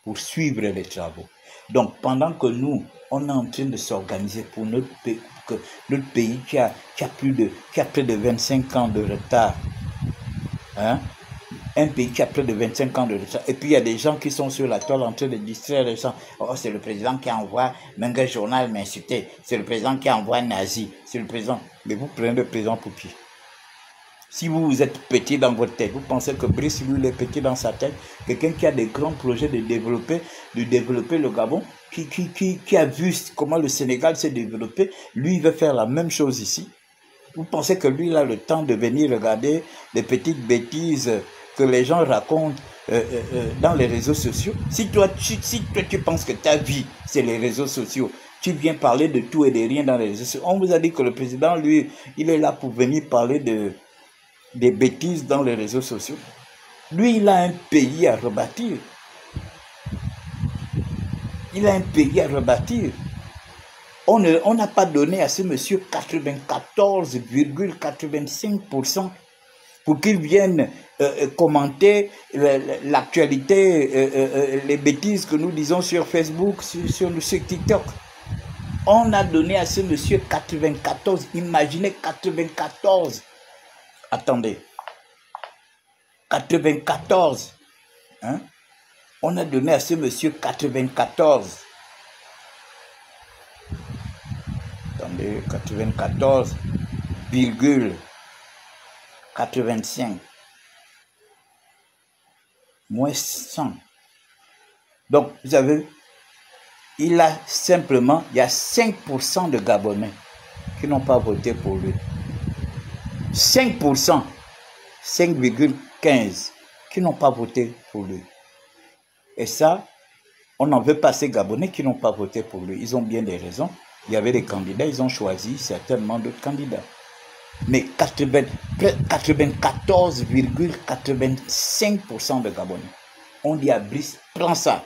Speaker 1: pour suivre les travaux. Donc, pendant que nous, on est en train de s'organiser pour notre pays qui a près de 25 ans de retard, hein? Un pays qui a près de 25 ans de retard. Et puis, il y a des gens qui sont sur la toile en train de distraire les gens. Oh, c'est le président qui envoie, même un journal m'insulter. C'est le président qui envoie nazi. C'est le président. Mais vous prenez le président pour qui? Si vous êtes petit dans votre tête, vous pensez que Brice, lui, il est petit dans sa tête. Quelqu'un qui a des grands projets de développer le Gabon, qui a vu comment le Sénégal s'est développé, lui, il veut faire la même chose ici. Vous pensez que lui, il a le temps de venir regarder les petites bêtises que les gens racontent dans les réseaux sociaux? Si toi, tu penses que ta vie, c'est les réseaux sociaux, tu viens parler de tout et de rien dans les réseaux sociaux. On vous a dit que le président, lui, il est là pour venir parler des bêtises dans les réseaux sociaux. Lui, il a un pays à rebâtir. Il a un pays à rebâtir. On n'a pas donné à ce monsieur 94,85% pour qu'il vienne commenter l'actualité, les bêtises que nous disons sur Facebook, sur TikTok. On a donné à ce monsieur 94. Imaginez 94. Attendez. 94. Hein? On a donné à ce monsieur 94. Attendez, 94,85. Moins 100. Donc, vous avez, il y a 5% de Gabonais qui n'ont pas voté pour lui. 5%, 5,15 qui n'ont pas voté pour lui. Et ça, on n'en veut pas ces Gabonais qui n'ont pas voté pour lui. Ils ont bien des raisons. Il y avait des candidats, ils ont choisi certainement d'autres candidats. Mais 94,85% de Gabonais. On dit à Brice, prends ça.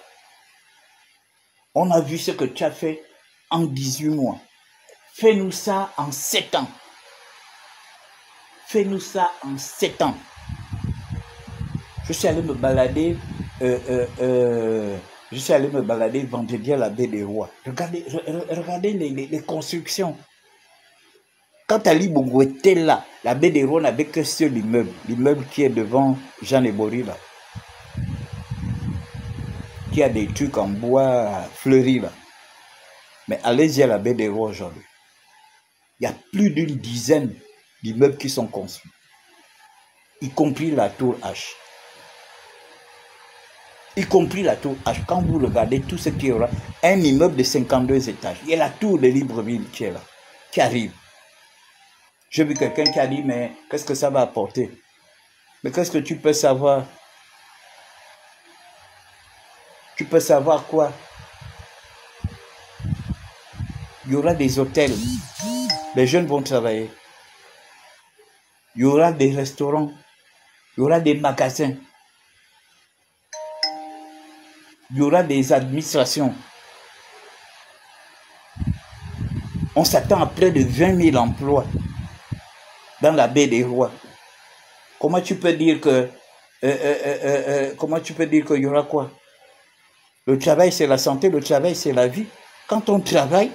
Speaker 1: On a vu ce que tu as fait en 18 mois. Fais-nous ça en 7 ans. Fais-nous ça en 7 ans. Je suis allé me balader, vendredi à la baie des Rois. Regardez les constructions. Quand Ali Bongo était là, la baie des Rois n'avait que seul immeuble. L'immeuble qui est devant Jean Ebory là. Qui a des trucs en bois fleuris là. Mais allez-y à la baie des Rois aujourd'hui. Il y a plus d'une dizaine d'immeubles qui sont construits. Y compris la tour H. Y compris la tour H. Quand vous regardez tout ce qui y aura, un immeuble de 52 étages. Il y a la tour de Libreville qui est là, qui arrive. J'ai vu quelqu'un qui a dit, mais qu'est-ce que ça va apporter? Mais qu'est-ce que tu peux savoir? Tu peux savoir quoi? Il y aura des hôtels. Les jeunes vont travailler. Il y aura des restaurants. Il y aura des magasins. Il y aura des administrations. On s'attend à près de 20 000 emplois dans la baie des Rois. Comment tu peux dire que qu'il y aura quoi? Le travail, c'est la santé, le travail, c'est la vie. Quand on travaille,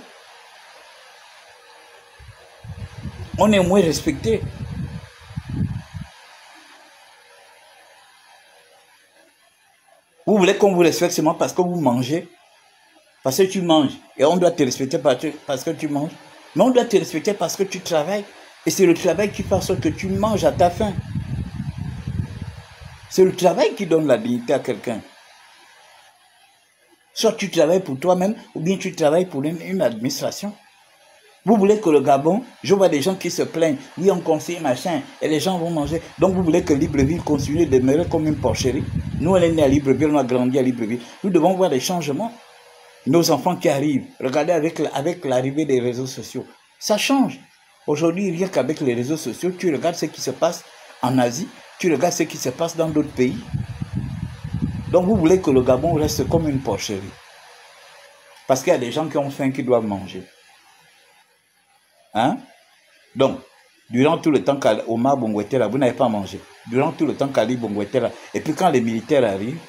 Speaker 1: on est moins respecté. Vous voulez qu'on vous respecte seulement parce que vous mangez, parce que tu manges. Et on doit te respecter parce que tu manges. Mais on doit te respecter parce que tu travailles. Et c'est le travail qui fait en sorte que tu manges à ta faim. C'est le travail qui donne la dignité à quelqu'un. Soit tu travailles pour toi-même, ou bien tu travailles pour une administration. Vous voulez que le Gabon, je vois des gens qui se plaignent, oui on conseille machin, et les gens vont manger. Donc vous voulez que Libreville continue de demeurer comme une porcherie. Nous on est nés à Libreville, on a grandi à Libreville. Nous devons voir des changements. Nos enfants qui arrivent, regardez avec l'arrivée des réseaux sociaux, ça change. Aujourd'hui, rien qu'avec les réseaux sociaux, tu regardes ce qui se passe en Asie, tu regardes ce qui se passe dans d'autres pays. Donc vous voulez que le Gabon reste comme une porcherie. Parce qu'il y a des gens qui ont faim, qui doivent manger. Hein? Donc, durant tout le temps qu'Omar Bongo était là, vous n'avez pas mangé. Durant tout le temps qu'Ali Bongo était là. Et puis quand les militaires arrivent,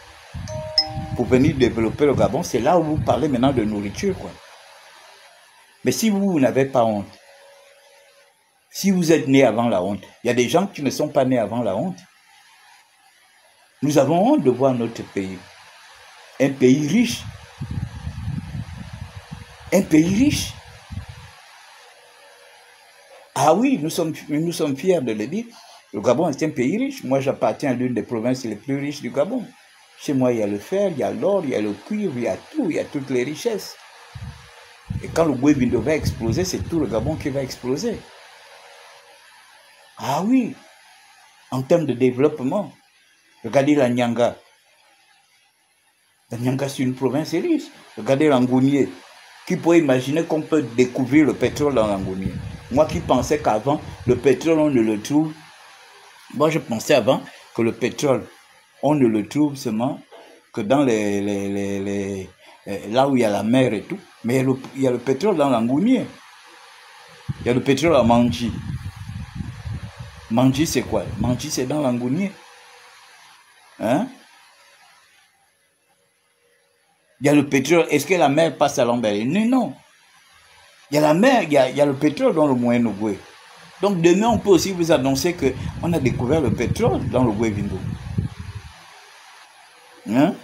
Speaker 1: pour venir développer le Gabon, c'est là où vous parlez maintenant de nourriture, quoi. Mais si vous n'avez pas honte, si vous êtes né avant la honte, il y a des gens qui ne sont pas nés avant la honte. Nous avons honte de voir notre pays. Un pays riche. Un pays riche. Ah oui, nous sommes fiers de le dire. Le Gabon est un pays riche. Moi, j'appartiens à l'une des provinces les plus riches du Gabon. Chez moi, il y a le fer, il y a l'or, il y a le cuivre, il y a tout, il y a toutes les richesses. Et quand le Guevindo va exploser, c'est tout le Gabon qui va exploser. Ah oui, en termes de développement. Regardez la Nyanga. La Nyanga, c'est une province riche. Regardez l'Angounier. Qui pourrait imaginer qu'on peut découvrir le pétrole dans l'Angounier? Moi qui pensais qu'avant, le pétrole, on ne le trouve. Moi, je pensais avant que le pétrole, on ne le trouve seulement que dans là où il y a la mer et tout. Mais il y a le pétrole dans l'Angounier. Il y a le pétrole à Manji. Manji, c'est quoi? Manji, c'est dans l'Angounier. Hein? Il y a le pétrole. Est-ce que la mer passe à l'Ambéré? Non. Il y a la mer, il y a le pétrole dans le Moyen-Ogooué. Donc demain, on peut aussi vous annoncer qu'on a découvert le pétrole dans le Guevindo. Hein?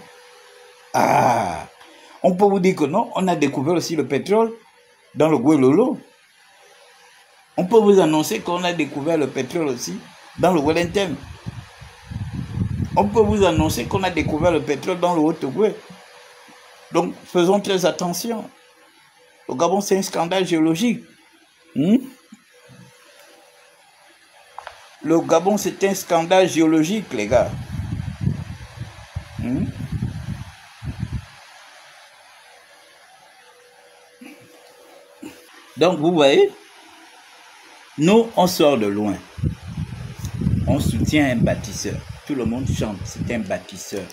Speaker 1: Ah! On peut vous dire que non, on a découvert aussi le pétrole dans le Guelolo. On peut vous annoncer qu'on a découvert le pétrole aussi dans le Wellington. On peut vous annoncer qu'on a découvert le pétrole dans le Haut-Ogooué. Donc, faisons très attention. Le Gabon, c'est un scandale géologique. Le Gabon, c'est un scandale géologique, les gars. Donc, vous voyez, nous, on sort de loin. On soutient un bâtisseur. Tout le monde chante, c'est un bâtisseur.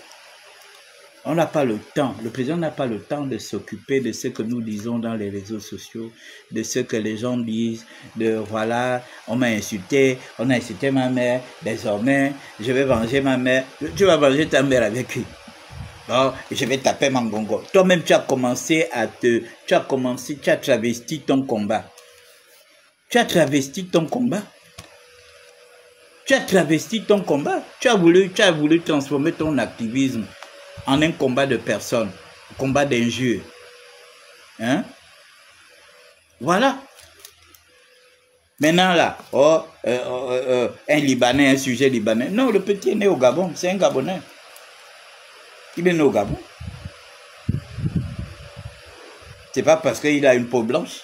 Speaker 1: On n'a pas le temps. Le président n'a pas le temps de s'occuper de ce que nous disons dans les réseaux sociaux, de ce que les gens disent, de voilà, on m'a insulté, on a insulté ma mère, désormais, je vais venger ma mère. Tu vas venger ta mère avec qui? Bon, je vais taper Mangongo. Toi-même, tu as commencé tu as travesti ton combat. Tu as travesti ton combat. Tu as travesti ton combat. Tu as voulu transformer ton activisme en un combat de personnes, un combat d'injures. Hein? Voilà. Maintenant là, un Libanais, un sujet libanais. Non, le petit est né au Gabon, c'est un Gabonais. Il est né au Gabon. C'est pas parce qu'il a une peau blanche,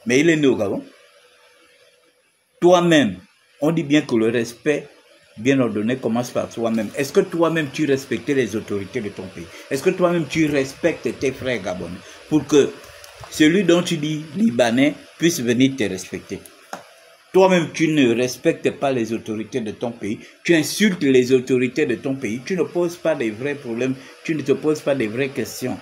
Speaker 1: mais il est né au Gabon. Toi-même, on dit bien que le respect bien ordonné commence par toi-même. Est-ce que toi-même tu respectes les autorités de ton pays? Est-ce que toi-même tu respectes tes frères gabonais pour que celui dont tu dis Libanais puisse venir te respecter? Toi-même, tu ne respectes pas les autorités de ton pays, tu insultes les autorités de ton pays, tu ne poses pas des vrais problèmes, tu ne te poses pas des vraies questions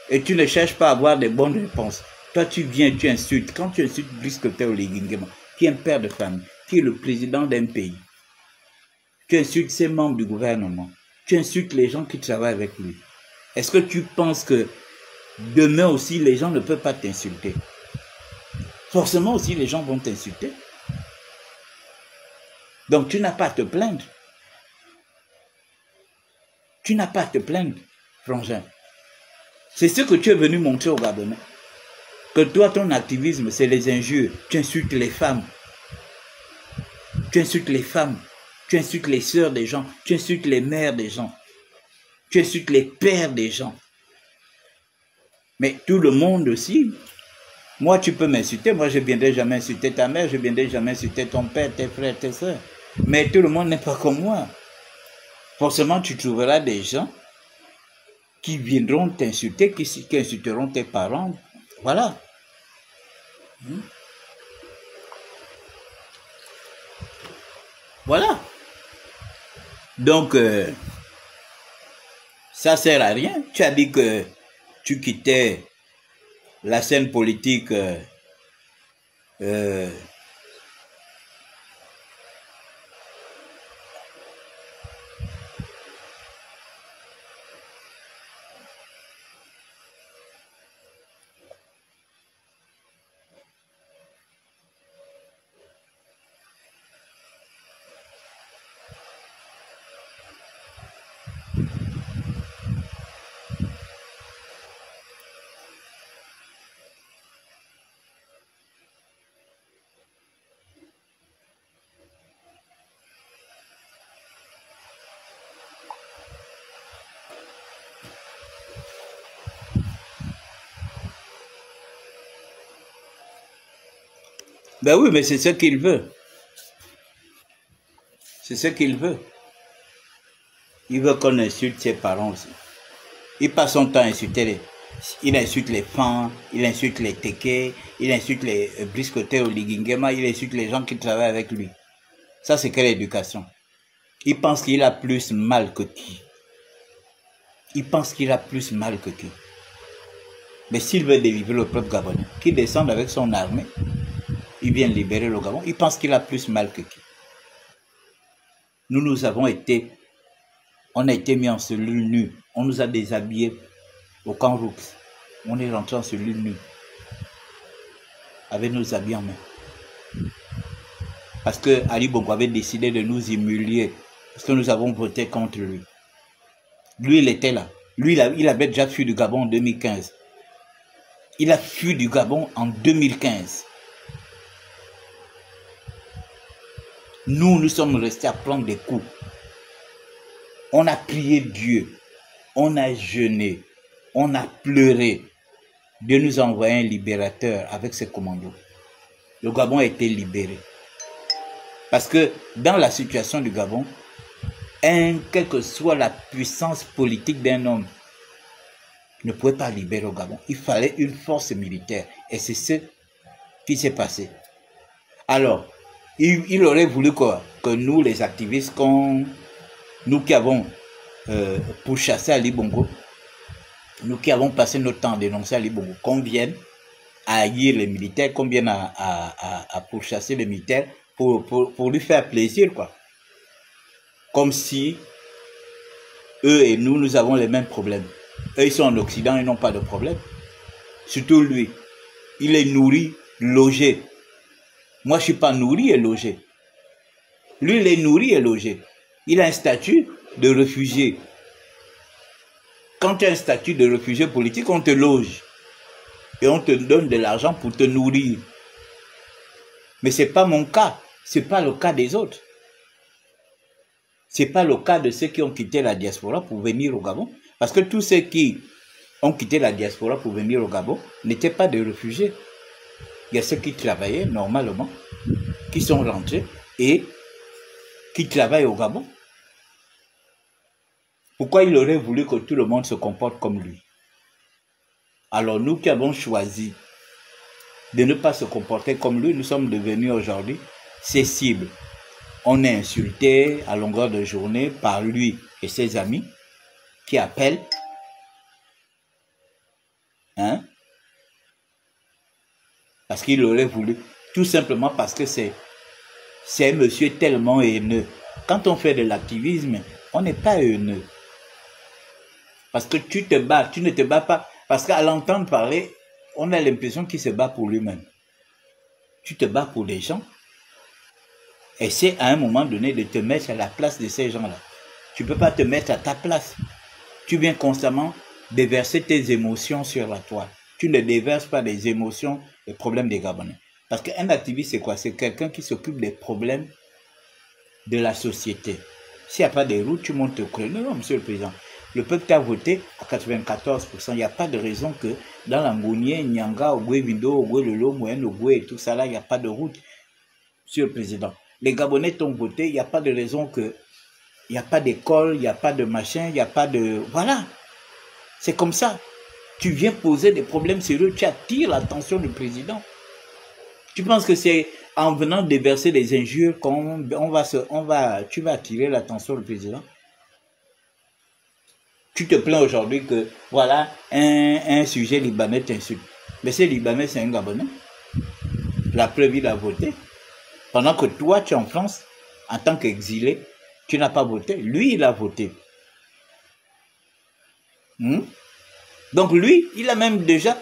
Speaker 1: et tu ne cherches pas à avoir des bonnes réponses. Toi, tu viens, tu insultes. Quand tu insultes Brice Clotaire Oligui Nguema, qui est un père de famille, qui est le président d'un pays, tu insultes ses membres du gouvernement, tu insultes les gens qui travaillent avec lui. Est-ce que tu penses que demain aussi, les gens ne peuvent pas t'insulter? Forcément aussi, les gens vont t'insulter. Donc, tu n'as pas à te plaindre. Tu n'as pas à te plaindre, frangin. C'est ce que tu es venu montrer aux Gabonais. Que toi, ton activisme, c'est les injures. Tu insultes les femmes. Tu insultes les femmes. Tu insultes les sœurs des gens. Tu insultes les mères des gens. Tu insultes les pères des gens. Mais tout le monde aussi. Moi, tu peux m'insulter. Moi, je ne viendrai jamais insulter ta mère. Je ne viendrai jamais insulter ton père, tes frères, tes sœurs. Mais tout le monde n'est pas comme moi. Forcément, tu trouveras des gens qui viendront t'insulter, qui insulteront tes parents. Voilà. Voilà. Donc, ça sert à rien. Tu as dit que tu quittais la scène politique Ben oui, mais c'est ce qu'il veut. C'est ce qu'il veut. Il veut qu'on insulte ses parents aussi. Il passe son temps à insulter il insulte les femmes, il insulte les Téké, il insulte les Brice Clotaire Oligui Nguema, il insulte les gens qui travaillent avec lui. Ça, c'est quelle éducation? Il pense qu'il a plus mal que qui? Il pense qu'il a plus mal que qui? Mais s'il veut délivrer le peuple gabonais, qu'il descende avec son armée, il vient libérer le Gabon, il pense qu'il a plus mal que qui? Nous avons été, on a été mis en cellule nue, on nous a déshabillés au camp Roux, on est rentré en cellule nue, avec nos habits en main. Parce que Ali Bongo avait décidé de nous humilier, parce que nous avons voté contre lui. Lui, il était là. Lui, il avait déjà fui du Gabon en 2015. Il a fui du Gabon en 2015. Nous sommes restés à prendre des coups. On a prié Dieu. On a jeûné. On a pleuré. Dieu nous a envoyé un libérateur avec ses commandos. Le Gabon a été libéré. Parce que dans la situation du Gabon, quelle que soit la puissance politique d'un homme, ne pouvait pas libérer le Gabon. Il fallait une force militaire. Et c'est ce qui s'est passé. Alors, il aurait voulu quoi? Que nous, les activistes, nous qui avons pour chasser Ali Bongo, nous qui avons passé notre temps à dénoncer Ali Bongo, qu'on vienne à haïr les militaires, qu'on vienne à pourchasser les militaires pour lui faire plaisir, quoi. Comme si eux et nous avons les mêmes problèmes. Eux, ils sont en Occident, ils n'ont pas de problème. Surtout lui. Il est nourri, logé. Moi, je ne suis pas nourri et logé. Lui, il est nourri et logé. Il a un statut de réfugié. Quand tu as un statut de réfugié politique, on te loge. Et on te donne de l'argent pour te nourrir. Mais ce n'est pas mon cas. Ce n'est pas le cas des autres. Ce n'est pas le cas de ceux qui ont quitté la diaspora pour venir au Gabon. Parce que tous ceux qui ont quitté la diaspora pour venir au Gabon n'étaient pas des réfugiés. Il y a ceux qui travaillaient normalement, qui sont rentrés et qui travaillent au Gabon. Pourquoi il aurait voulu que tout le monde se comporte comme lui? Alors nous qui avons choisi de ne pas se comporter comme lui, nous sommes devenus aujourd'hui ses cibles. On est insulté à longueur de journée par lui et ses amis qui appellent. Hein? Parce qu'il aurait voulu, tout simplement parce que c'est un monsieur tellement haineux. Quand on fait de l'activisme, on n'est pas haineux. Parce que tu te bats, tu ne te bats pas. Parce qu'à l'entendre parler, on a l'impression qu'il se bat pour lui-même. Tu te bats pour les gens. Essaie à un moment donné de te mettre à la place de ces gens-là. Tu ne peux pas te mettre à ta place. Tu viens constamment déverser tes émotions sur la toile. Tu ne déverses pas les émotions, les problèmes des Gabonais. Parce qu'un activiste, c'est quoi? C'est quelqu'un qui s'occupe des problèmes de la société. S'il n'y a pas de routes, tu montes au créneau. Non, monsieur le président. Le peuple t'a voté à 94%. Il n'y a pas de raison que dans l'Angounier, Nyanga, Ogwe Vindo, Ogwe Lolo, Moyen, Ogwe et tout ça là, il n'y a pas de route. Monsieur le président. Les Gabonais t'ont voté, il n'y a pas de raison que il n'y a pas d'école, il n'y a pas de machin, il n'y a pas de... Voilà. C'est comme ça. Tu viens poser des problèmes sérieux, tu attires l'attention du président. Tu penses que c'est en venant déverser des injures tu vas attirer l'attention du président? Tu te plains aujourd'hui que, voilà, un sujet libanais t'insulte. Mais ce Libanais, c'est un Gabonais. La preuve, il a voté. Pendant que toi, tu es en France, en tant qu'exilé, tu n'as pas voté. Lui, il a voté. Donc lui, il a même déjà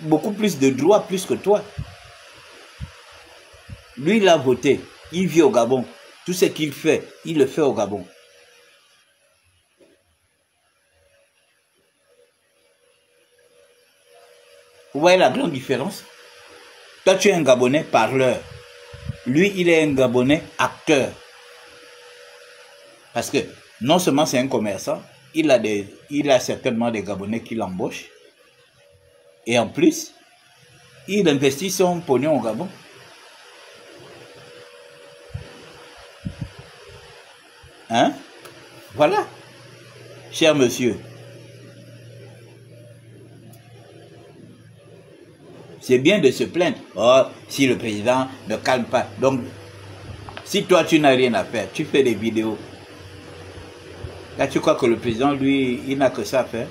Speaker 1: beaucoup plus de droits, plus que toi. Lui, il a voté. Il vit au Gabon. Tout ce qu'il fait, il le fait au Gabon. Vous voyez la grande différence? Toi, tu es un Gabonais parleur. Lui, il est un Gabonais acteur. Parce que non seulement c'est un commerçant, il a certainement des Gabonais qui l'embauchent. Et en plus, il investit son pognon au Gabon. Hein? Voilà. Cher monsieur. C'est bien de se plaindre. Oh, si le président ne calme pas. Donc, si toi, tu n'as rien à faire, tu fais des vidéos. Là, tu crois que le président, lui, il n'a que ça à faire?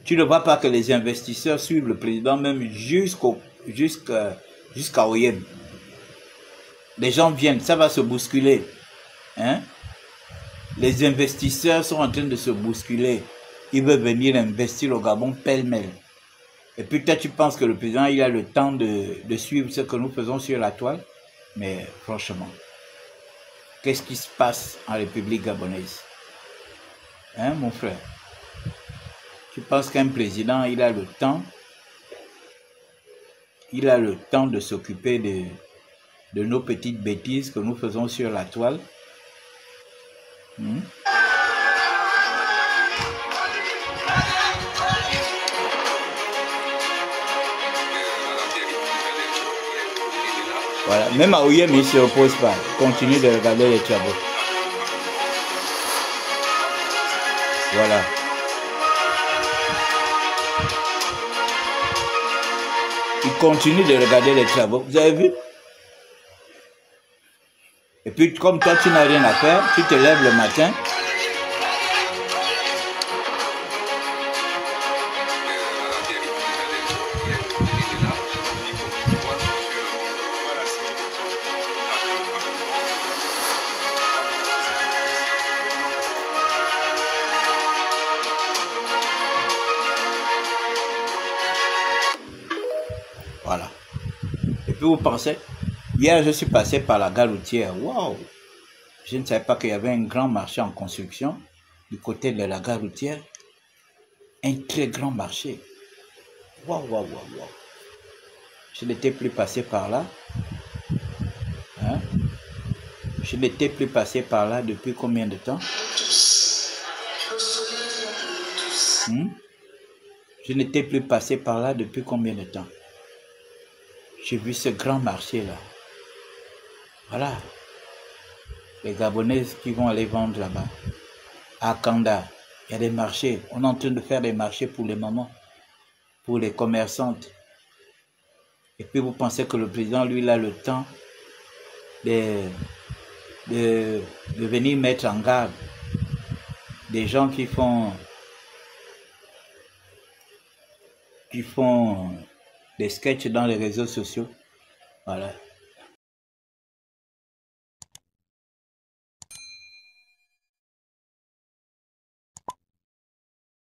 Speaker 1: Tu ne vois pas que les investisseurs suivent le président même jusqu'à Oyem. Les gens viennent, ça va se bousculer. Hein? Les investisseurs sont en train de se bousculer. Ils veulent venir investir au Gabon pêle-mêle. Et puis toi, tu penses que le président, il a le temps de suivre ce que nous faisons sur la toile? Mais franchement, qu'est-ce qui se passe en République gabonaise? Hein, mon frère? Tu penses qu'un président, il a le temps de s'occuper de nos petites bêtises que nous faisons sur la toile? Voilà, même à Oyem, il ne se repose pas. Il continue de regarder les travaux. Voilà. Il continue de regarder les travaux. Vous avez vu? Et puis, comme toi, tu n'as rien à faire, tu te lèves le matin. Voilà. Et puis, vous pensez, hier, je suis passé par la gare routière. Waouh! Je ne savais pas qu'il y avait un grand marché en construction du côté de la gare routière. Un très grand marché. Waouh, waouh, waouh, waouh. Je n'étais plus passé par là. Hein? Je n'étais plus passé par là depuis combien de temps? Je n'étais plus passé par là depuis combien de temps? J'ai vu ce grand marché-là. Voilà. Les Gabonais qui vont aller vendre là-bas. À Kanda, il y a des marchés. On est en train de faire des marchés pour les mamans, pour les commerçantes. Et puis vous pensez que le président, lui, il a le temps de venir mettre en garde des gens qui font des sketchs dans les réseaux sociaux. Voilà.